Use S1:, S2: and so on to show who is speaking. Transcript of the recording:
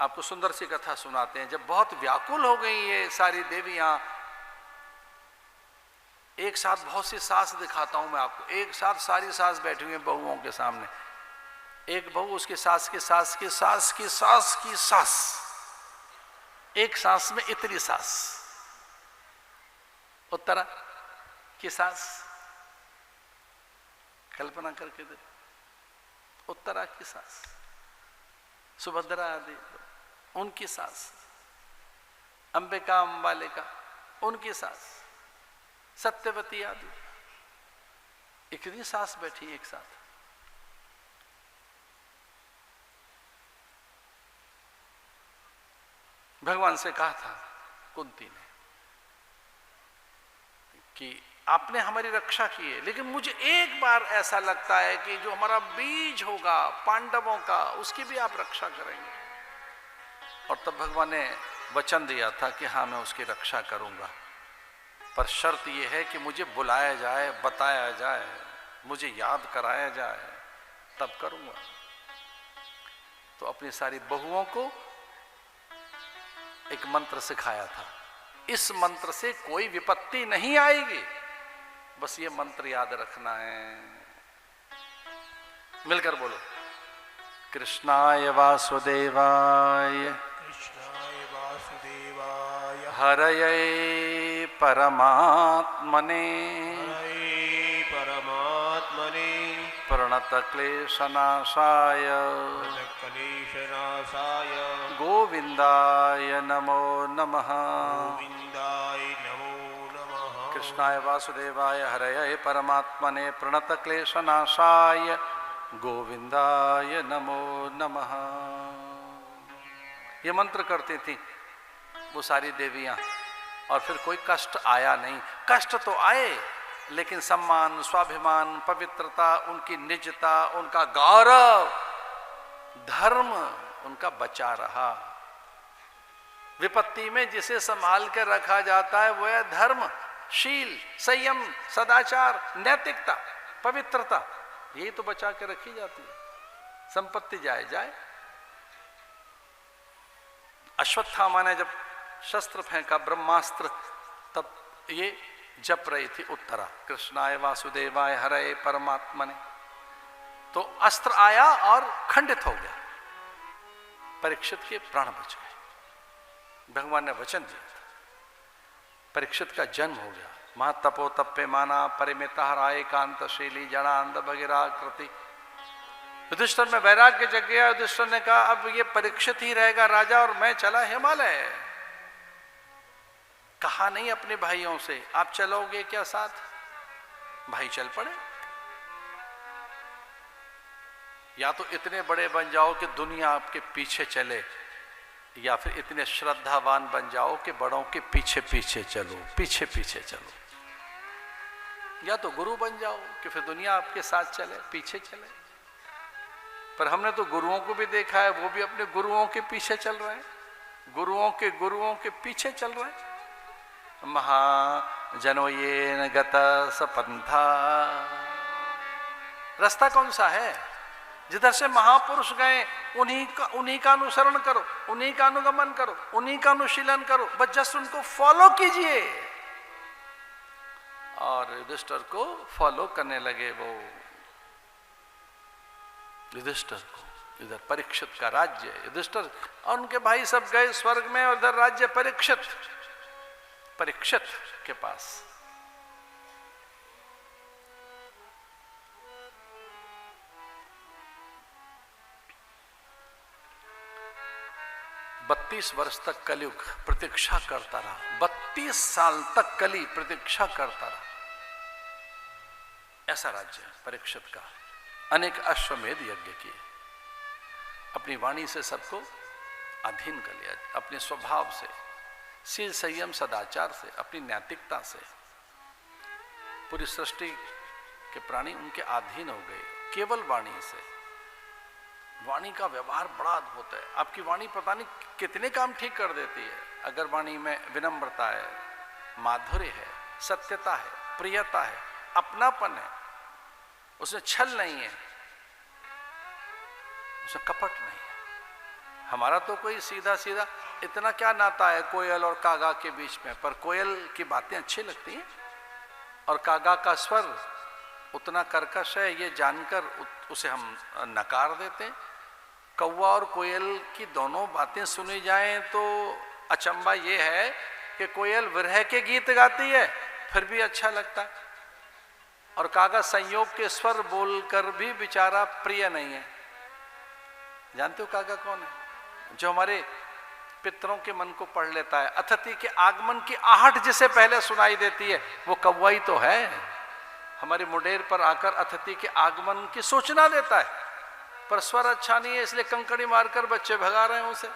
S1: आपको सुंदर सी कथा सुनाते हैं। जब बहुत व्याकुल हो गई ये सारी देवियां, एक साथ बहुत सी सास दिखाता हूं मैं आपको, एक साथ सारी सास बैठी हुई है बहुओं के सामने। एक बहू उसकी सास की सास की सास की सास की सास, एक सांस में इतनी सास। उत्तरा की सास, कल्पना करके दे, उत्तरा की सास, सुभद्रा आदि उनकी सास, अंबिका अंबालिका उनकी सास, सत्यवती आदि, इतनी सास बैठी एक साथ। भगवान से कहा था कुंती ने कि आपने हमारी रक्षा की है, लेकिन मुझे एक बार ऐसा लगता है कि जो हमारा बीज होगा पांडवों का, उसकी भी आप रक्षा करेंगे। और तब भगवान ने वचन दिया था कि हाँ मैं उसकी रक्षा करूंगा, पर शर्त यह है कि मुझे बुलाया जाए, बताया जाए, मुझे याद कराया जाए, तब करूंगा। तो अपनी सारी बहुओं को एक मंत्र सिखाया था, इस मंत्र से कोई विपत्ति नहीं आएगी, बस ये मंत्र याद रखना है। मिलकर बोलो, कृष्णाय वासुदेवाय,
S2: कृष्णाय वासुदेवाय,
S1: हरये परमात्मने,
S2: हरये परमात्मने,
S1: प्रणतक्लेशनाशाय,
S2: प्रणतक्लेशनाशाय,
S1: गोविंदाय नमो नमः।
S2: गोविंदाय नमो नमः।
S1: कृष्णाय वासुदेवाय हरये परमात्मने प्रणतक्लेशनाशाय गोविंदाय नमो नमः। ये मंत्र करती थी वो सारी देवियां, और फिर कोई कष्ट आया नहीं। कष्ट तो आए, लेकिन सम्मान, स्वाभिमान, पवित्रता, उनकी निजता, उनका गौरव, धर्म उनका बचा रहा। विपत्ति में जिसे संभाल कर रखा जाता है वो है धर्म, शील, संयम, सदाचार, नैतिकता, पवित्रता, यही तो बचा के रखी जाती है। संपत्ति जाए जाए। अश्वत्थामा ने जब शस्त्र फेंका, ब्रह्मास्त्र, तब ये जप रही थी उत्तरा, कृष्णाय वासुदेवाय हरये परमात्मने। तो अस्त्र आया और खंडित हो गया, परीक्षित के प्राण बच गए। भगवान ने वचन दिया था, परीक्षित का जन्म हो गया। महातपो तप्पे माना परिमिता राय कांतशीली जनांद भगीरा कृति। युधिष्ठिर में वैराग्य जग गया। युधिष्ठिर ने कहा अब ये परीक्षित ही रहेगा राजा और मैं चला हिमालय। कहा नहीं अपने भाइयों से आप चलोगे क्या साथ? भाई चल पड़े। या तो इतने बड़े बन जाओ कि दुनिया आपके पीछे चले, या फिर इतने श्रद्धावान बन जाओ कि बड़ों के पीछे पीछे चलो, पीछे पीछे चलो। या तो गुरु बन जाओ कि फिर दुनिया आपके साथ चले, पीछे चले। पर हमने तो गुरुओं को भी देखा है, वो भी अपने गुरुओं के पीछे चल रहे हैं, गुरुओं के पीछे चल रहे हैं। महाजनो ये न गत सपंथा। रास्ता कौन सा है? जिधर से महापुरुष गए उन्हीं का अनुसरण करो, उन्हीं का अनुगमन करो, उन्हीं का अनुशीलन करो, बस जस्ट उनको फॉलो कीजिए। और युधिष्ठिर को फॉलो करने लगे वो। युधिष्ठिर को, इधर परीक्षित का राज्य, युधिष्ठिर और उनके भाई सब गए स्वर्ग में, और इधर राज्य परीक्षित के पास। बत्तीस वर्ष तक कलयुग प्रतीक्षा करता रहा। 32 साल तक कली प्रतीक्षा करता रहा। ऐसा राज्य परीक्षित का। अनेक अश्वमेध यज्ञ किए, अपनी वाणी से सबको अधीन कर लिया, अपने स्वभाव से, शील संयम सदाचार से, अपनी नैतिकता से। पूरी सृष्टि के प्राणी उनके अधीन हो गए केवल वाणी से। वाणी का व्यवहार बड़ा अद्भुत है। आपकी वाणी पता नहीं कितने काम ठीक कर देती है। अगर वाणी में विनम्रता है, माधुर्य है, सत्यता है, प्रियता है, अपनापन है, उसमें छल नहीं है, उसमें कपट नहीं है, हमारा तो कोई सीधा सीधा इतना क्या नाता है कोयल और कागा के बीच में, पर कोयल की बातें अच्छी लगती हैं और कागा का स्वर उतना कर्कश है ये जानकर उसे हम नकार देते हैं। कौवा और कोयल की दोनों बातें सुनी जाएं तो अचंबा ये है कि कोयल विरह के गीत गाती है फिर भी अच्छा लगता है, और कागा संयोग के स्वर बोलकर भी बेचारा प्रिय नहीं है। जानते हो कागा कौन है? जो हमारे पितरों के मन को पढ़ लेता है। अतिथि के आगमन की आहट जिसे पहले सुनाई देती है वो कौवा ही तो है। हमारे मुंडेर पर आकर अतिथि के आगमन की सूचना देता है, पर स्वर अच्छा नहीं है इसलिए कंकड़ी मारकर बच्चे भगा रहे हैं उसे।